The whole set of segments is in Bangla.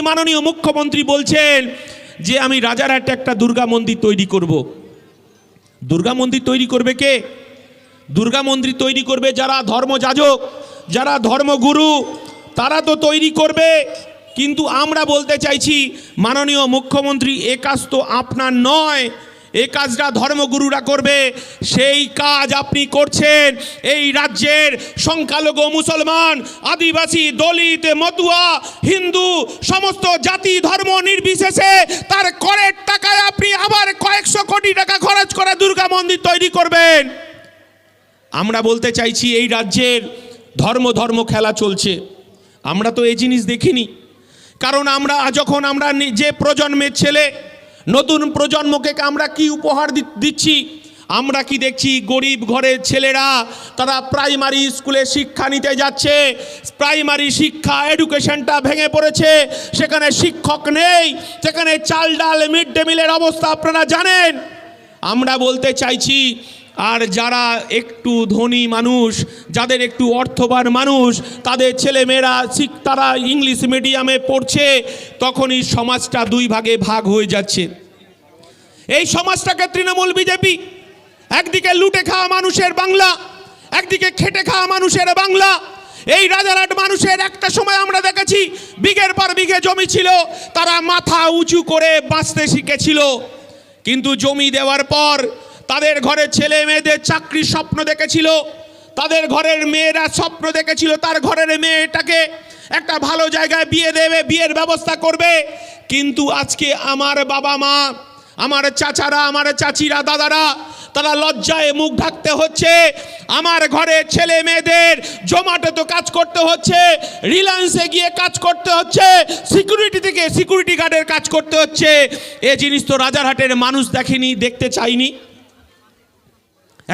মাননীয় মুখ্যমন্ত্রী বলছেন যে আমি রাজারহাটে একটা দুর্গা মন্দির তৈরি করব। দুর্গা মন্দির তৈরি করবে কে? দুর্গা মন্দির তৈরি করবে যারা ধর্মযাজক, যারা ধর্মগুরু, তারা তো তৈরি করবে। কিন্তু আমরা বলতে চাইছি মাননীয় মুখ্যমন্ত্রী, এ কাজ তো আপনার নয়, এই কাজটা ধর্মগুরুরা করবে। সেই কাজ আপনি করছেন এই রাজ্যের সংখ্যালঘু মুসলমান, আদিবাসী, দলিত, মতুয়া, হিন্দু, সমস্ত জাতি ধর্ম নির্বিশেষে তার করের টাকায় আপনি আবার কয়েকশো কোটি টাকা খরচ করে দুর্গা মন্দির তৈরি করবেন। আমরা বলতে চাইছি এই রাজ্যের ধর্ম খেলা চলছে। আমরা তো এই জিনিস দেখিনি, কারণ আমরা যখন আমরা যে প্রজন্মের ছেলে, নতুন প্রজন্মকে আমরা কি উপহার দিচ্ছি? আমরা কি দেখছি? গরিব ঘরের ছেলেরা তারা প্রাইমারি স্কুলে শিক্ষা নিতে যাচ্ছে, প্রাইমারি শিক্ষা এডুকেশনটা ভেঙে পড়েছে, সেখানে শিক্ষক নেই, সেখানে চাল ডাল মিড ডে মিলের অবস্থা আপনারা জানেন। আমরা বলতে চাইছি, আর যারা একটু ধনী মানুষ, যাদের একটু অর্থবান মানুষ, তাদের ছেলেমেয়েরা তারা ইংলিশ মিডিয়ামে পড়ছে, তখনই সমাজটা দুই ভাগে ভাগ হয়ে যাচ্ছে। এই সমাজটাকে তৃণমূল বিজেপি একদিকে লুটে খাওয়া মানুষের বাংলা, একদিকে খেটে খাওয়া মানুষের বাংলা। এই রাজারহাট মানুষের একটা সময় আমরা দেখেছি বিঘের পর বিঘে জমি ছিল, তারা মাথা উঁচু করে বাঁচতে শিখেছিল। কিন্তু জমি দেওয়ার পর তাদের ঘরের ছেলে মেয়েদের চাকরির স্বপ্ন দেখেছিল, তাদের ঘরের মেয়েরা স্বপ্ন দেখেছিল তার ঘরের মেয়েটাকে একটা ভালো জায়গায় বিয়ে দেবে, বিয়ের ব্যবস্থা করবে। কিন্তু আজকে আমার বাবা মা, আমার চাচারা, আমার চাচিরা, দাদারা, তারা লজ্জায় মুখ ঢাকতে হচ্ছে। আমার ঘরে ছেলে মেয়েদের জোম্যাটোতে কাজ করতে হচ্ছে, রিলায়েন্সে গিয়ে কাজ করতে হচ্ছে, সিকিউরিটি থেকে সিকিউরিটি গার্ডের কাজ করতে হচ্ছে। এই জিনিস তো রাজারহাটের মানুষ দেখেনি, দেখতে চাইনি।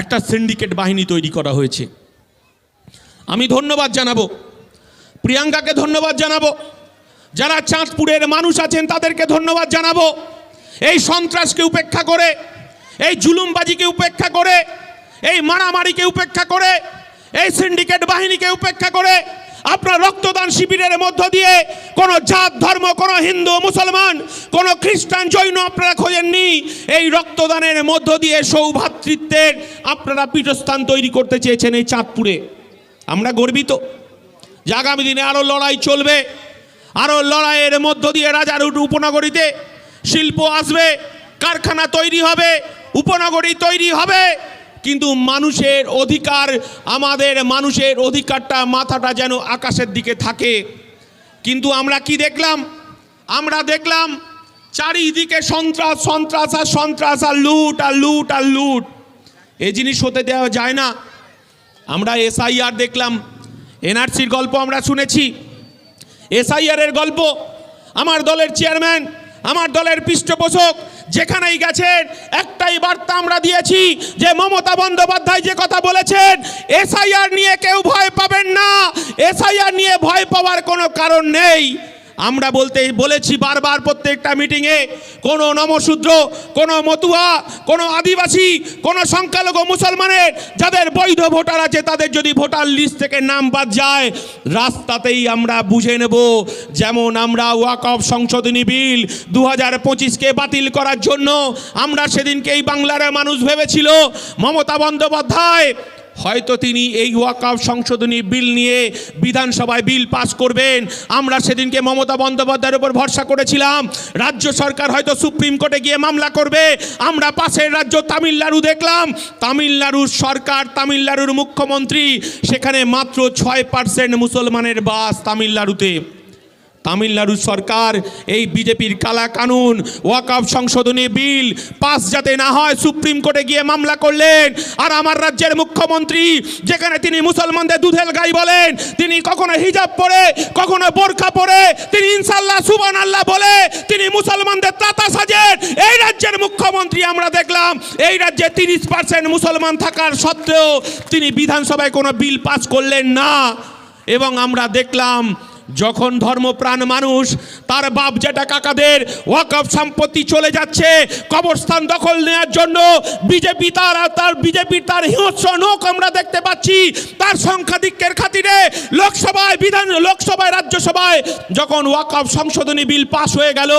একটা সিন্ডিকেট বাহিনী তৈরি করা হয়েছে। আমি ধন্যবাদ জানাবো, প্রিয়াঙ্কাকে ধন্যবাদ জানাবো, যারা চাঁদপুরের মানুষ আছেন তাদেরকে ধন্যবাদ জানাবো। এই সন্ত্রাসকে উপেক্ষা করে, এই জুলুমবাজিকে উপেক্ষা করে, এই মারামারিকে উপেক্ষা করে, এই সিন্ডিকেট বাহিনীকে উপেক্ষা করে আপনার রক্তদান শিবিরের মধ্য দিয়ে কোনো জাত ধর্ম, কোনো হিন্দু মুসলমান, কোনো খ্রিস্টান জৈন আপনারা খোঁজেননি। এই রক্তদানের মধ্য দিয়ে সৌভ্রাতৃত্বের আপনারা পীঠস্থান তৈরি করতে চেয়েছেন এই চাঁদপুরে। আমরা গর্বিত যে আগামী দিনে আরও লড়াই চলবে, আরও লড়াইয়ের মধ্য দিয়ে রাজারহাট উপনগরীতে শিল্প আসবে, কারখানা তৈরি হবে, উপনগরী তৈরি হবে। কিন্তু মানুষের অধিকার, আমাদের মানুষের অধিকারটা, মাথাটা যেন আকাশের দিকে থাকে। কিন্তু আমরা কি দেখলাম? আমরা দেখলাম চারিদিকে সন্ত্রাস, সন্ত্রাস আর সন্ত্রাস, আর লুট আর লুট আর লুট। এই জিনিস হতে দেওয়া যায় না। আমরা SIR দেখলাম, NRCর গল্প আমরা শুনেছি, SIR এর গল্প। আমার দলের চেয়ারম্যান, আমার দলের পৃষ্ঠপোষক যেখানেই গেছেন একটাই বার্তা আমরা দিয়েছি যে মমতা বন্দ্যোপাধ্যায় যে কথা বলেছেন, SIR নিয়ে কেউ ভয় পাবেন না, SIR নিয়ে ভয় পাওয়ার কোনো কারণ নেই। আমরা বলেছি বারবার প্রত্যেকটা মিটিংয়ে, কোনো নমশূদ্র, কোনো মতুয়া, কোনো আদিবাসী, কোনো সংখ্যালঘু মুসলমানের যাদের বৈধ ভোটার আছে তাদের যদি ভোটার লিস্ট থেকে নাম বাদ যায়, রাস্তাতেই আমরা বুঝে নেব। যেমন আমরা ওয়াকফ সংশোধনী বিল 2025কে বাতিল করার জন্য আমরা সেদিনকে এই বাংলার মানুষ ভেবেছিল মমতা বন্দ্যোপাধ্যায় হয়তো তিনি এই ওয়াকফ সংশোধনী বিল নিয়ে বিধানসভায় বিল পাস করবেন। আমরা সেদিনকে মমতা বন্দ্যোপাধ্যায়ের উপর ভরসা করেছিলাম রাজ্য সরকার হয়তো সুপ্রিম কোর্টে গিয়ে মামলা করবে। আমরা পাশের রাজ্য তামিলনাড়ু দেখলাম, তামিলনাড়ুর সরকার, তামিলনাড়ুর মুখ্যমন্ত্রী, সেখানে মাত্র 6% মুসলমানের বাস তামিলনাড়ুতে। তামিলনাড়ু সরকার এই বিজেপির কালা কানুন ওয়াকফ সংশোধনী বিল পাস যাতে না হয় সুপ্রিম কোর্টে গিয়ে মামলা করলেন। আর আমার রাজ্যের মুখ্যমন্ত্রী, যেখানে তিনি মুসলমানদের দুধেল গাই বলেন, তিনি কখনো হিজাব পরে, কখনো বোরকা পরে, তিনি ইনশাআল্লাহ সুবহানাল্লাহ বলে তিনি মুসলমানদের তাতা সাজেন। এই রাজ্যের মুখ্যমন্ত্রী আমরা দেখলাম এই রাজ্যে 30% মুসলমান থাকার সত্ত্বেও তিনি বিধানসভায় কোনো বিল পাস করলেন না। এবং আমরা দেখলাম যখন ধর্মপ্রাণ মানুষ তার বাপ জেঠা কাকাদের ওয়াকফ সম্পত্তি চলে যাচ্ছে কবরস্থান দখল নেওয়ার জন্য, বিজেপির তার হিংস্র নখ আমরা দেখতে পাচ্ছি। তার সংখ্যাধিক্যের খাতিরে লোকসভায় রাজ্যসভায় যখন ওয়াকফ সংশোধনী বিল পাশ হয়ে গেল,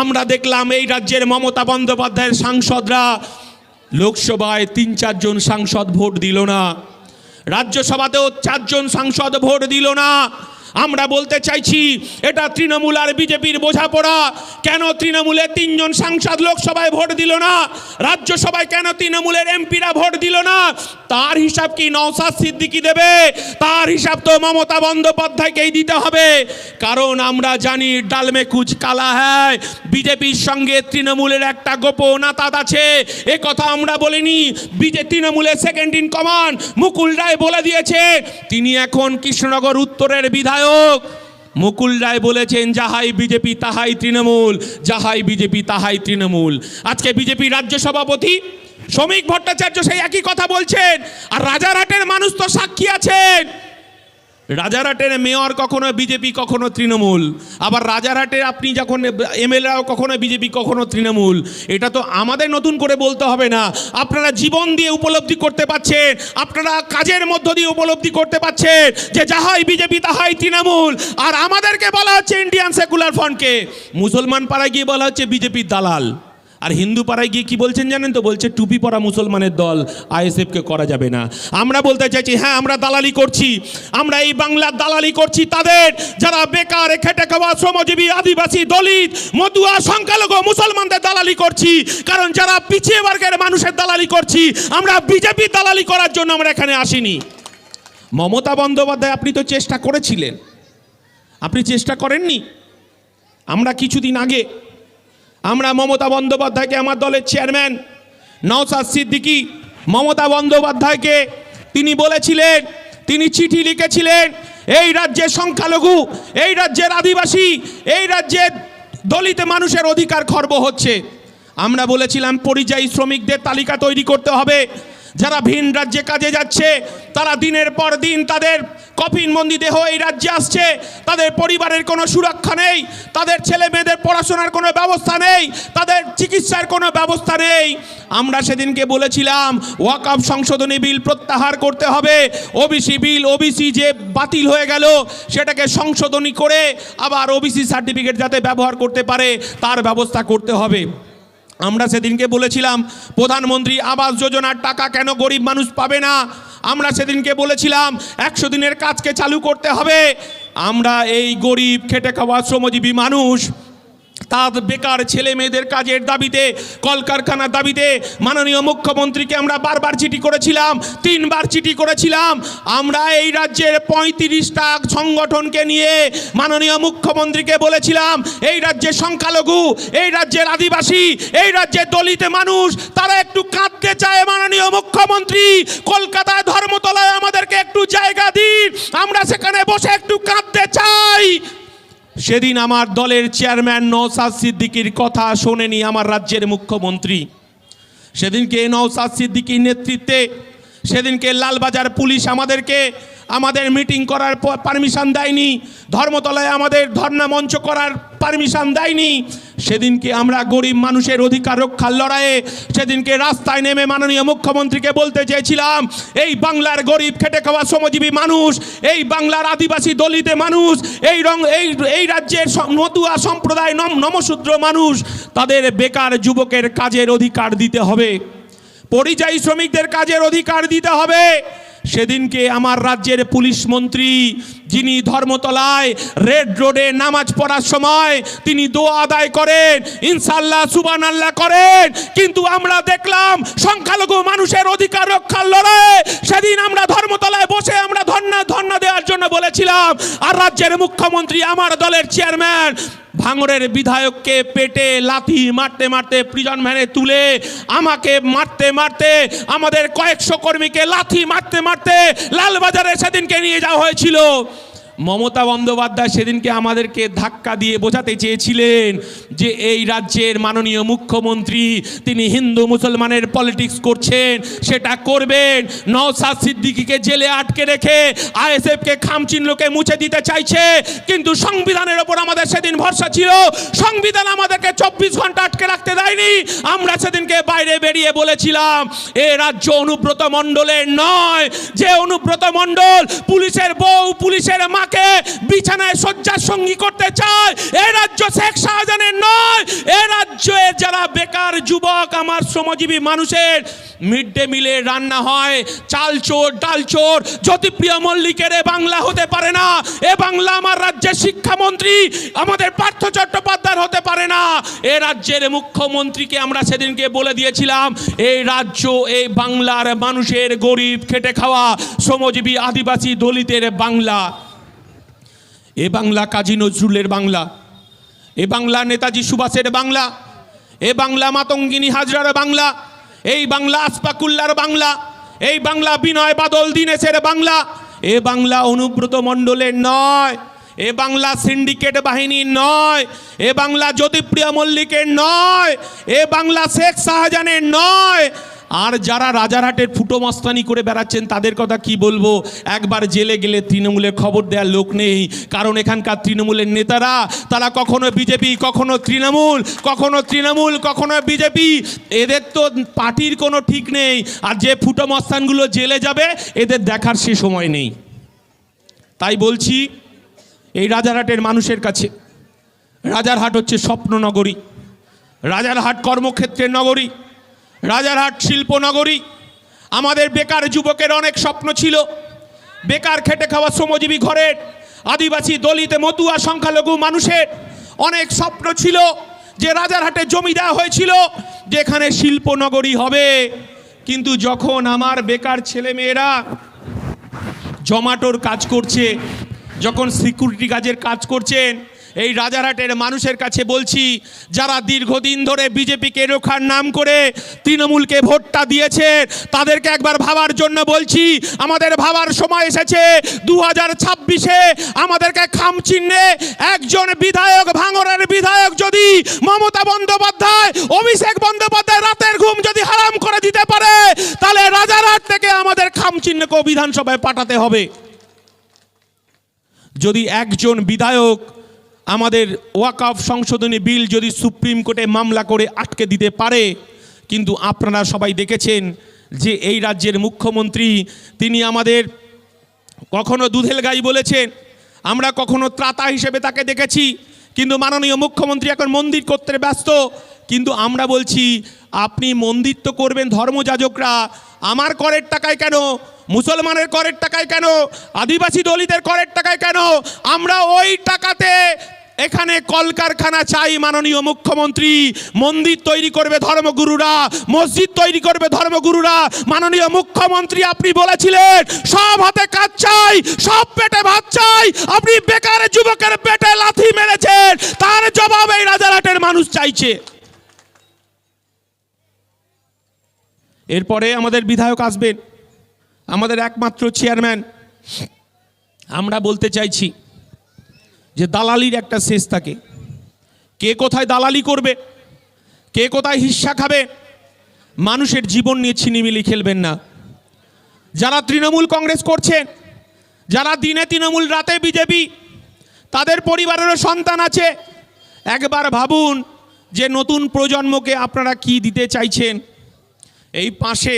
আমরা দেখলাম এই রাজ্যের মমতা বন্দ্যোপাধ্যায়ের সাংসদরা লোকসভায় ৩-৪ জন সাংসদ ভোট দিল না, রাজ্যসভাতেও 4 জন সাংসদ ভোট দিল না। আমরা বলতে চাইছি এটা তৃণমূল আর বিজেপির বোঝাপড়া। কেন তৃণমূলের 3 জন সাংসদ লোকসভায় ভোট দিল না, রাজ্যসভায় কেন তৃণমূলের এমপিরা ভোট দিল না? তার হিসাব কি নওশাদ সিদ্দিকী দেবে? তার হিসাব তো মমতা বন্দ্যোপাধ্যায়কেই দিতে হবে। কারণ আমরা জানি ডাল মে কুছ কালা হ্যায়, বিজেপির সঙ্গে তৃণমূলের একটা গোপন আতাত আছে। এ কথা আমরা বলিনি, তৃণমূলের second in command Mukul Roy বলে দিয়েছে। তিনি এখন কৃষ্ণনগর উত্তরের বিধায়ক। মুকুল রায় বলেছেন যাহাই বিজেপি তাহাই তৃণমূল, যাহাই বিজেপি তাহাই তৃণমূল। আজকে বিজেপি রাজ্য সভাপতি শ্রমিক ভট্টাচার্য সেই একই কথা বলছেন। আর রাজারহাটের মানুষ তো সাক্ষী আছেন, রাজারহাটের মেয়র কখনো বিজেপি কখনো তৃণমূল, আবার রাজারহাটের আপনি যখন এমএলএও কখনো বিজেপি কখনো তৃণমূল। এটা তো আমাদের নতুন করে বলতে হবে না, আপনারা জীবন দিয়ে উপলব্ধি করতে পাচ্ছেন, আপনারা কাজের মধ্য দিয়ে উপলব্ধি করতে পাচ্ছেন যে যাহাই বিজেপি তাহাই তৃণমূল। আর আমাদেরকে বলা হচ্ছে ইন্ডিয়ান সেকুলার ফ্রন্টকে, মুসলমান পাড়ায় গিয়ে বলা হচ্ছে বিজেপির দালাল। আর হিন্দু পাড়ায় গিয়ে কি বলছেন জানেন তো? বলছে টুপি পরা মুসলমানের দল, আইএসএফকে করা যাবে না। আমরা বলতে চাইছি হ্যাঁ, আমরা দালালি করছি, আমরা এই বাংলার দালালি করছি তাদের যারা বেকার, খেটে খাওয়া, শ্রমজীবী, আদিবাসী, দলিত, মতুয়া, সংখ্যালঘু মুসলমানদের দালালি করছি। কারণ যারা পিছিয়ে বর্গের মানুষের দালালি করছি, আমরা বিজেপি দালালি করার জন্য আমরা এখানে আসিনি। মমতা বন্দ্যোপাধ্যায় আপনি তো চেষ্টা করেছিলেন, আপনি চেষ্টা করেননি? আমরা কিছুদিন আগে আমরা মমতা বন্দ্যোপাধ্যায়কে, আমার দলের চেয়ারম্যান নওশাদ সিদ্দিকী মমতা বন্দ্যোপাধ্যায়কে তিনি বলেছিলেন, তিনি চিঠি লিখেছিলেন, এই রাজ্যের সংখ্যালঘু, এই রাজ্যের আদিবাসী, এই রাজ্যের দলিত মানুষের অধিকার খর্ব হচ্ছে। আমরা বলেছিলাম পরিযায়ী শ্রমিকদের তালিকা তৈরি করতে হবে। যারা ভিন রাজ্যে কাজে যাচ্ছে তারা দিনের পর দিন তাদের কফিনবন্দি দেহ এই রাজ্যে আসছে, তাদের পরিবারের কোনো সুরক্ষা নেই, তাদের ছেলে মেয়েদের পড়াশোনার কোনো ব্যবস্থা নেই, তাদের চিকিৎসার কোনো ব্যবস্থা নেই। আমরা সেদিনকে বলেছিলাম ওয়াকফ সংশোধনী বিল প্রত্যাহার করতে হবে, ওবিসি যে বাতিল হয়ে গেল সেটাকে সংশোধনী করে আবার ওবিসি সার্টিফিকেট যাতে ব্যবহার করতে পারে তার ব্যবস্থা করতে হবে। আমরা সেদিনকে বলেছিলাম প্রধানমন্ত্রী আবাস যোজনার টাকা কেন গরিব মানুষ পাবে না। আমরা সেদিনকে বলেছিলাম 100 দিনের কাজকে চালু করতে হবে। আমরা এই গরিব, খেটে খাওয়া, শ্রমজীবী মানুষ তার বেকার ছেলে মেয়েদের কাজের দাবিতে, কলকারখানার দাবিতে মাননীয় মুখ্যমন্ত্রীকে আমরা বারবার চিঠি করেছিলাম, 3 বার চিঠি করেছিলাম। আমরা এই রাজ্যের 35টা সংগঠনকে নিয়ে মাননীয় মুখ্যমন্ত্রীকে বলেছিলাম এই রাজ্যের সংখ্যালঘু, এই রাজ্যের আদিবাসী, এই রাজ্যের দলিত মানুষ তারা একটু কাঁদতে চায়। মাননীয় মুখ্যমন্ত্রী, কলকাতায় ধর্মতলায় আমাদেরকে একটু জায়গা দিন, আমরা সেখানে বসে একটু কাঁদতে চাই। সেদিন আমার দলের চেয়ারম্যান নওশাদ সিদ্দিকীর কথা শোনেনি আমার রাজ্যের মুখ্যমন্ত্রী। সেদিনকে নওশাদ সিদ্দিকীর নেতৃত্বে সেদিনকে লালবাজার পুলিশ আমাদের মিটিং করার পারমিশন দেয়নি, ধর্মতলায় আমাদের ধর্ণা মঞ্চ করার পারমিশন দেয়নি। সেদিনকে আমরা গরিব মানুষের অধিকার রক্ষার লড়াইয়ে সেদিনকে রাস্তায় নেমে মাননীয় মুখ্যমন্ত্রীকে বলতে চেয়েছিলাম এই বাংলার গরিব, খেটে খাওয়া, শ্রমজীবী মানুষ, এই বাংলার আদিবাসী, দলিত মানুষ, এই রাজ্যের মতুয়া সম্প্রদায়, নমশূদ্র মানুষ, তাদের বেকার যুবকের কাজের অধিকার দিতে হবে, পরিযায়ী শ্রমিকদের কাজের অধিকার দিতে হবে। সেদিনকে আমার রাজ্যের পুলিশ মন্ত্রী, যিনি ধর্মতলায় রেড রোডে নামাজ পড়ার সময় তিনি দোয়া আদায় করেন, ইনশাআল্লাহ সুবহানাল্লাহ করেন, কিন্তু আমরা দেখলাম সংখ্যালঘু মানুষের অধিকার রক্ষার লড়াই সেদিন আমরা ধর্মতলায় বসে আমরা ধর্ণা দেওয়ার জন্য বলেছিলাম। আর রাজ্যের মুখ্যমন্ত্রী, আমার দলের চেয়ারম্যান ভাঙড়ের বিধায়ককে পেটে লাথি মারতে মারতে প্রিজন ভ্যানে তুলে, আমাকে মারতে মারতে, আমাদের কয়েকশো কর্মীকে লাথি মারতে মারতে লালবাজারে সেদিনকে নিয়ে যাওয়া হয়েছিল। মমতা বন্দ্যোপাধ্যায় সেদিনকে আমাদেরকে ধাক্কা দিয়ে বোঝাতে চেয়েছিলেন যে এই রাজ্যের মাননীয় মুখ্যমন্ত্রী তিনি হিন্দু মুসলমানের পলিটিক্স করছেন, সেটা করবেন। নওশাদ সিদ্দিকীকে জেলে আটকে রেখে আইএসএফকে খামচিহ্নকে মুছে দিতে চাইছে, কিন্তু সংবিধানের ওপর আমাদের সেদিন ভরসা ছিল। সংবিধান আমাদেরকে 24 ঘন্টা আটকে রাখতে দেয়নি। আমরা সেদিনকে বাইরে বেরিয়ে বলেছিলাম এ রাজ্য অনুব্রত মণ্ডলের নয়, যে অনুব্রত মণ্ডল পুলিশের বউ পুলিশের মাকে বিছানায় শয্যার সঙ্গী করতে চায়, এ রাজ্য শেখ শাহজাহানের নয়। এ রাজ্যে যারা বেকার যুবক, আমার শ্রমজীবী মানুষের মিড ডে মিলে রান্না হয়, চাল চোর ডাল চোর জ্যোতিপ্রিয় মল্লিকের এ বাংলা হতে পারে না। এ বাংলা আমার রাজ্যের শিক্ষামন্ত্রী আমাদের পার্থ চট্টোপাধ্যায় হতে পারে না। এ রাজ্যের মুখ্যমন্ত্রীকে আমরা সেদিনকে বলে দিয়েছিলাম এই রাজ্য এই বাংলার মানুষের, গরিব খেটে খাওয়া শ্রমজীবী আদিবাসী দলিতের বাংলা। এ বাংলা কাজী নজরুলের বাংলা, এ বাংলা নেতাজি সুভাষের বাংলা, এ বাংলা মাতঙ্গিনী হাজরার বাংলা, এই বাংলা আসফাকুল্লার বাংলা, এই বাংলা বিনয় বাদল দীনেশের বাংলা। এ বাংলা অনুব্রত মণ্ডলের নয়, এ বাংলা সিন্ডিকেট বাহিনীর নয়, এ বাংলা জ্যোতিপ্রিয় মল্লিকের নয়, এ বাংলা শেখ শাহজাহানের নয়। আর যারা রাজারহাটের ফুটো মস্তানি করে বেড়াচ্ছেন তাদের কথা কি বলবো। একবার জেলে গেলে তৃণমূলের খবর দেওয়ার লোক নেই, কারণ এখানকার তৃণমূলের নেতারা তারা কখনো বিজেপি, কখনো তৃণমূল, কখনো তৃণমূল, কখনো বিজেপি। এদের তো পার্টির কোনো ঠিক নেই। আর যে ফুটো মস্তানগুলো জেলে যাবে এদের দেখার সে সময় নেই। তাই বলছি এই রাজারহাটের মানুষের কাছে, রাজারহাট হচ্ছে স্বপ্ন নগরী, রাজারহাট কর্মক্ষেত্রের নগরী, রাজারহাট শিল্প নগরী। আমাদের বেকার যুবকের অনেক স্বপ্ন ছিল, বেকার খেটে খাওয়া শ্রমজীবী ঘরের আদিবাসী দলিত মতুয়া সংখ্যালঘু মানুষের অনেক স্বপ্ন ছিল যে রাজারহাটে জমি দেওয়া হয়েছিল যেখানে শিল্প নগরী হবে। কিন্তু যখন আমার বেকার ছেলেমেয়েরা জমাটোর কাজ করছে, যখন সিকিউরিটি গার্ডের কাজ করছেন, এই রাজারহাটের মানুষের কাছে বলছি যারা দীর্ঘদিন ধরে বিজেপিকে রক্ষার নাম করে তৃণমূলকে ভোটটা দিয়েছে তাদেরকে একবার ভাবার জন্য বলছি, আমাদের ভাবার সময় এসেছে। 2026-এ আমাদেরকে খামচিহ্নে একজন বিধায়ক, ভাঙড়ের বিধায়ক যদি মমতা বন্দ্যোপাধ্যায়, অভিষেক বন্দ্যোপাধ্যায় রাতের ঘুম যদি হারাম করে দিতে পারে, তাহলে রাজারহাট থেকে আমাদের খামচিহ্নকে বিধানসভায় পাঠাতে হবে। যদি একজন বিধায়ক আমাদের ওয়াকফ সংশোধনী বিল যদি সুপ্রিম কোর্টে মামলা করে আটকে দিতে পারে, কিন্তু আপনারা সবাই দেখেছেন যে এই রাজ্যের মুখ্যমন্ত্রী তিনি আমাদের কখনো দুধেল গাই বলেছেন, আমরা কখনো ত্রাতা হিসেবে তাকে দেখেছি, কিন্তু মাননীয় মুখ্যমন্ত্রী এখন মন্দির করতে ব্যস্ত। কিন্তু আমরা বলছি আপনি মন্দির তো করবেন ধর্মযাজকরা, আমার করের টাকায় কেন, মুসলমানের করের টাকায় কেন, আদিবাসী দলিতের করের টাকায় কেন? আমরা ওই টাকাতে এখানে কলকারখানা চাই। মাননীয় মুখ্যমন্ত্রী মন্দির তৈরি করবে ধর্মগুরুরা, মসজিদ তৈরি করবে ধর্মগুরুরা। মাননীয় মুখ্যমন্ত্রী আপনি বলেছিলেন সব হাতে কাজ চাই, সব পেটে ভাত চাই। আপনি বেকার যুবকের পেটে লাথি মেরেছেন, তার জবাব এই রাজারহাটের মানুষ চাইছে। এরপরে আমাদের বিধায়ক আসবেন, আমাদের একমাত্র চেয়ারম্যান। আমরা বলতে চাইছি যে দালালির একটা শেষ থাকে। কে কোথায় দালালি করবে, কে কোথায় হিস্সা খাবে, মানুষের জীবন নিয়ে ছিনিমিনি খেলবেন না। যারা তৃণমূল কংগ্রেস করছেন, যারা দিনে তৃণমূল রাতে বিজেপি, তাদের পরিবারেরও সন্তান আছে। একবার ভাবুন যে নতুন প্রজন্মকে আপনারা কি দিতে চাইছেন। এই পাশে,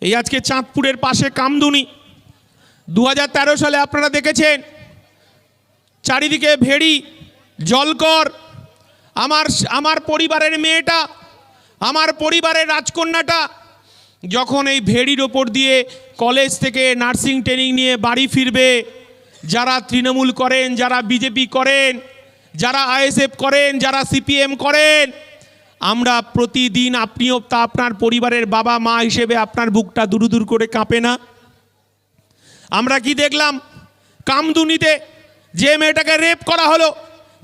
এই আজকে চাঁদপুরের পাশে কামদুনি, 2013 সালে আপনারা দেখেছেন চারিদিকে ভেড়ি, জলকর। আমার পরিবারের মেয়েটা, আমার পরিবারের রাজকন্যাটা যখন এই ভেড়ির ওপর দিয়ে কলেজ থেকে নার্সিং ট্রেনিং নিয়ে বাড়ি ফিরবে, যারা তৃণমূল করেন, যারা বিজেপি করেন, যারা আইএসএফ করেন, যারা সিপিএম করেন, আমরা প্রতিদিন, আপনিও তা আপনার পরিবারের বাবা মা হিসেবে আপনার বুকটা দুরুদুর করে কাঁপে না? আমরা কি দেখলাম কামদুনিতে যে মেয়েটাকে রেপ করা হলো,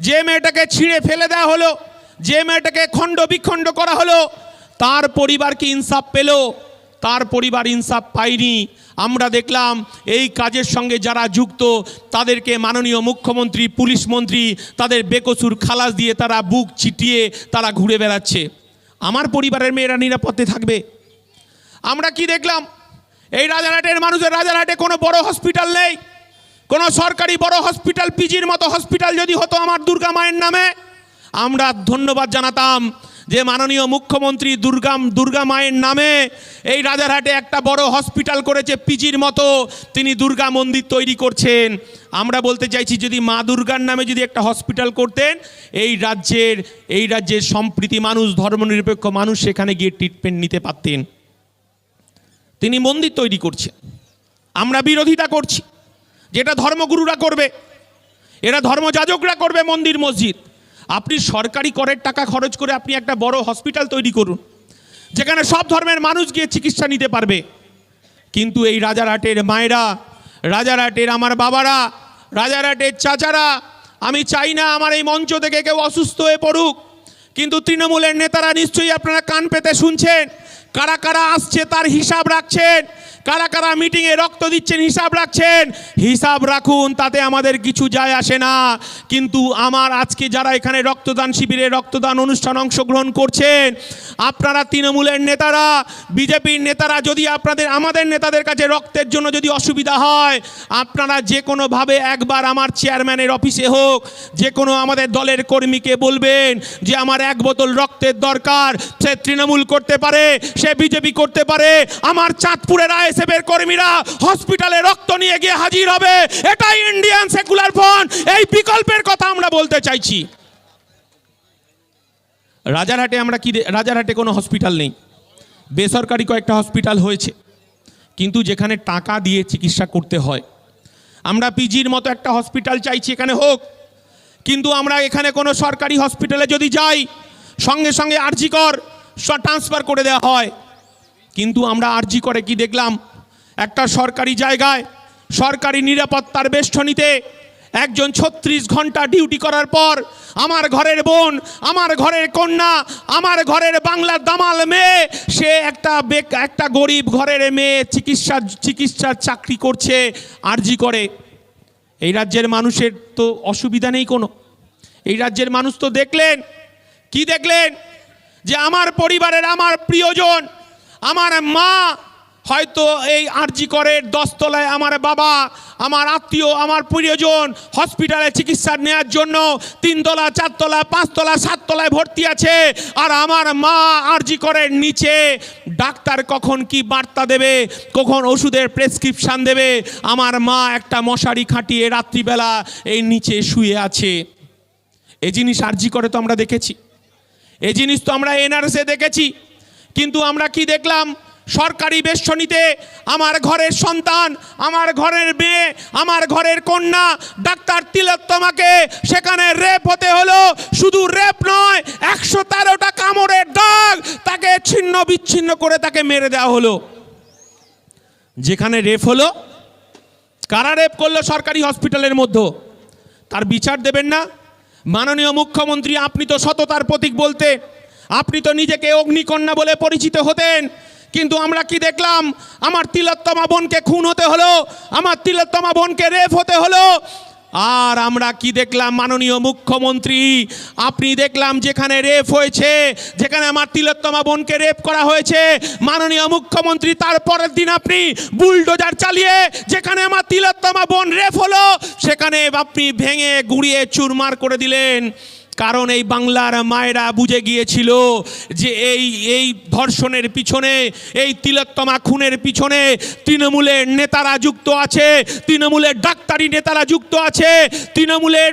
যে মেয়েটাকে ছিঁড়ে ফেলে দেওয়া হলো, যে মেয়েটাকে খণ্ড বিখণ্ড করা হলো, তার পরিবার কি ইনসাফ পেল? তার পরিবার ইনসাফ পায়নি। আমরা দেখলাম এই কাজের সঙ্গে যারা যুক্ত তাদেরকে মাননীয় মুখ্যমন্ত্রী, পুলিশ মন্ত্রী তাদের বেকসুর খালাস দিয়ে তারা বুক চিটিয়ে তারা ঘুরে বেড়াচ্ছে। আমার পরিবারের মেয়েরা নিরাপদে থাকবে? আমরা কি দেখলাম, এই রাজারহাটের মানুষের, রাজারহাটে কোনো বড় হসপিটাল নেই, কোনো সরকারি বড় হসপিটাল, পিজির মতো হসপিটাল যদি হতো আমার দুর্গা মায়ের নামে, আমরা ধন্যবাদ জানাতাম যে মাননীয় মুখ্যমন্ত্রী দুর্গা মায়ের নামে এই রাজারহাটে একটা বড় হসপিটাল করেছে, পিজির মতো তিনি দুর্গা মন্দির তৈরি করছেন। আমরা বলতে চাইছি, যদি মা দুর্গার নামে যদি একটা হসপিটাল করতেন, এই রাজ্যের সম্প্রীতি মানুষ, ধর্মনিরপেক্ষ মানুষ সেখানে গিয়ে ট্রিটমেন্ট নিতে পারতেন। তিনি মন্দির তৈরি করছেন, আমরা বিরোধিতা করছি, যেটা ধর্মগুরুরা করবে, এরা ধর্মযাজকরা করবে মন্দির মসজিদ। আপনি সরকারি করের টাকা খরচ করে আপনি একটা বড় হসপিটাল তৈরি করুন, যেখানে সব ধর্মের মানুষ গিয়ে চিকিৎসা নিতে পারবে। কিন্তু এই রাজারহাটের মায়েরা, রাজারহাটের আমার বাবারা, রাজারহাটের চাচারা, আমি চাই না আমার এই মঞ্চ থেকে কেউ অসুস্থ হয়ে পড়ুক, কিন্তু তৃণমূলের নেতারা নিশ্চয়ই আপনারা কান পেতে শুনছেন, কারা কারা আসছে তার হিসাব রাখছেন, কারা কারা মিটিংয়ে রক্ত দিচ্ছেন হিসাব রাখছেন। হিসাব রাখুন, তাতে আমাদের কিছু যায় আসে না। কিন্তু আমার আজকে যারা এখানে রক্তদান শিবিরে রক্তদান অনুষ্ঠান অংশগ্রহণ করছেন, আপনারা তৃণমূলের নেতারা, বিজেপির নেতারা, যদি আমাদের নেতাদের কাছে রক্তের জন্য যদি অসুবিধা হয়, আপনারা যে কোনোভাবে একবার আমার চেয়ারম্যানের অফিসে হোক, যে কোনো আমাদের দলের কর্মীকে বলবেন যে আমার 1 বোতল রক্তের দরকার। সে তৃণমূল করতে পারে, সে বিজেপি করতে পারে, আমার চাঁদপুরের আইএসএফের কর্মীরা হসপিটালে রক্ত নিয়ে গিয়ে হাজির হবে। এটাই ইন্ডিয়ান সেকুলার ফ্রন্ট। এই বিকল্পের কথা আমরা বলতে চাইছি। রাজারহাটে কোনো হসপিটাল নেই, বেসরকারি কয়েকটা হসপিটাল হয়েছে, কিন্তু যেখানে টাকা দিয়ে চিকিৎসা করতে হয়। আমরা পিজির মতো একটা হসপিটাল চাইছি, এখানে হোক, কিন্তু আমরা এখানে কোনো সরকারি হসপিটালে যদি যাই, সঙ্গে সঙ্গে আরজি কর ট্রান্সফার করে দেওয়া হয়। কিন্তু আমরা আরজি করে কি দেখলাম, একটা সরকারি জায়গায় সরকারি নিরাপত্তার বেষ্টনীতে একজন 36 ঘন্টা ডিউটি করার পর আমার ঘরের বোন, আমার ঘরের কন্যা, আমার ঘরের বাংলার দামাল মেয়ে, সে একটা গরিব ঘরের মেয়ে চিকিৎসার চাকরি করছে আরজি করে। এই রাজ্যের মানুষের তো অসুবিধা নেই কোনো। এই রাজ্যের মানুষ তো দেখলেন, কি দেখলেন, যে আমার পরিবারের, আমার প্রিয়জন, আমার মা হয়তো এই আরজি করের 10 তলায়, আমার বাবা, আমার আত্মীয়, আমার প্রিয়জন হসপিটালে চিকিৎসা নেওয়ার জন্য 3 তলা, 4 তলা, 5 তলা, 7 তলায় ভর্তি আছে। আর আমার মা আরজি করের নিচে ডাক্তার কখন কি বার্তা দেবে, কখন ওষুধের প্রেসক্রিপশান দেবে, আমার মা একটা মশারি খাটিয়ে রাত্রিবেলা এই নিচে শুয়ে আছে। এই জিনিস আরজি করে তো আমরা দেখেছি, এই জিনিস তো আমরা এনআরএসে দেখেছি। কিন্তু আমরা কি দেখলাম, সরকারি বেষ্টনীতে আমার ঘরের সন্তান, আমার ঘরের মেয়ে, আমার ঘরের কন্যা ডাক্তার তিলোত্তমাকে সেখানে রেপ হতে হলো। শুধু রেপ নয়, 113টা কামড়ের দাগ, তাকে ছিন্ন বিচ্ছিন্ন করে তাকে মেরে দেওয়া হলো। যেখানে রেপ হলো, কারা রেপ করলো সরকারি হসপিটালের মধ্যে, তার বিচার দেবেন না? মাননীয় মুখ্যমন্ত্রী, আপনি তো সততার প্রতীক বলতে, আপনি তো নিজেকে অগ্নিকন্যা বলে পরিচিত হতেন, কিন্তু আমরা কি দেখলাম, আমার তিলোত্তমা বোনকে খুন হতে হলো, আমার তিলোত্তমা বোনকে রেপ হতে হলো। আর আমরা কি দেখলাম, মাননীয় মুখ্যমন্ত্রী, আপনি দেখলাম যেখানে রেপ হয়েছে, যেখানে আমার তিলোত্তমা বোনকে রেপ করা হয়েছে, মাননীয় মুখ্যমন্ত্রী তার পরের দিন আপনি বুলডোজার চালিয়ে যেখানে আমার তিলোত্তমা বোন রেপ হলো সেখানে আপনি ভেঙে গুঁড়িয়ে চুরমার করে দিলেন। কারণ এই বাংলার মায়েরা বুঝে গিয়েছিল যে এই ধর্ষণের পিছনে, এই তিলোত্তমা খুনের পিছনে তৃণমূলের নেতারা যুক্ত আছে, তৃণমূলের ডাক্তারি নেতারা যুক্ত আছে, তৃণমূলের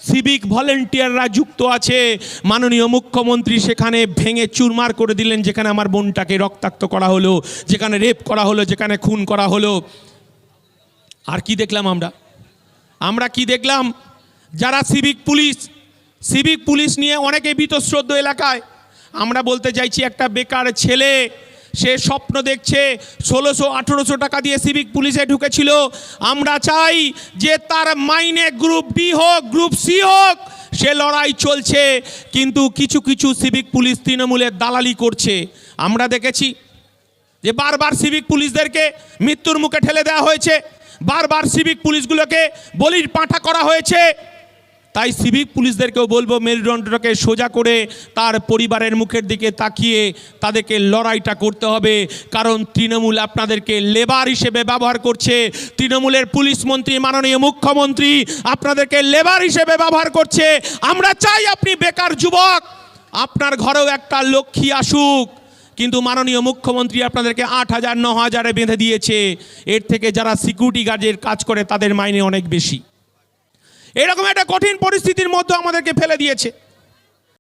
সিভিক ভলেন্টিয়াররা যুক্ত আছে। মাননীয় মুখ্যমন্ত্রী সেখানে ভেঙে চুরমার করে দিলেন, যেখানে আমার বোনটাকে রক্তাক্ত করা হলো, যেখানে রেপ করা হলো, যেখানে খুন করা হলো। আর কি দেখলাম আমরা কি দেখলাম, যারা সিভিক পুলিশ নিয়ে অনেকে বীতশ্রদ্ধ এলাকায়। আমরা বলতে চাইছি, একটা বেকার ছেলে, সে স্বপ্ন দেখছে, 1600-1800 টাকা দিয়ে সিভিক পুলিশে ঢুকেছিল। আমরা চাই যে তার মাইনে গ্রুপ ডি হোক, গ্রুপ সি হোক, সে লড়াই চলছে। কিন্তু কিছু সিভিক পুলিশ তৃণমূলের দালালি করছে। আমরা দেখেছি যে বারবার সিভিক পুলিশদেরকে মৃত্যুর মুখে ঠেলে দেওয়া হয়েছে, বারবার সিভিক পুলিশগুলোকে বলির পাঁঠা করা হয়েছে। তাই সিভিক পুলিশদেরকেও বলবো মেরুদণ্ডটাকে সোজা করে তার পরিবারের মুখের দিকে তাকিয়ে তাদেরকে লড়াইটা করতে হবে। কারণ তৃণমূল আপনাদেরকে লেবার হিসেবে ব্যবহার করছে। তৃণমূলের পুলিশ মন্ত্রী মাননীয় মুখ্যমন্ত্রী আপনাদেরকে লেবার হিসেবে ব্যবহার করছে। আমরা চাই আপনি বেকার যুবক, আপনার ঘরেও একটা লক্ষ্মী আসুক, কিন্তু মাননীয় মুখ্যমন্ত্রী আপনাদেরকে 8,000 9,000-এ বেঁধে দিয়েছে। এর থেকে যারা সিকিউরিটি গার্ডের কাজ করে তাদের মাইনে অনেক বেশি। এরকম একটা কঠিন পরিস্থিতির মধ্যে আমাদেরকে ফেলে দিয়েছে।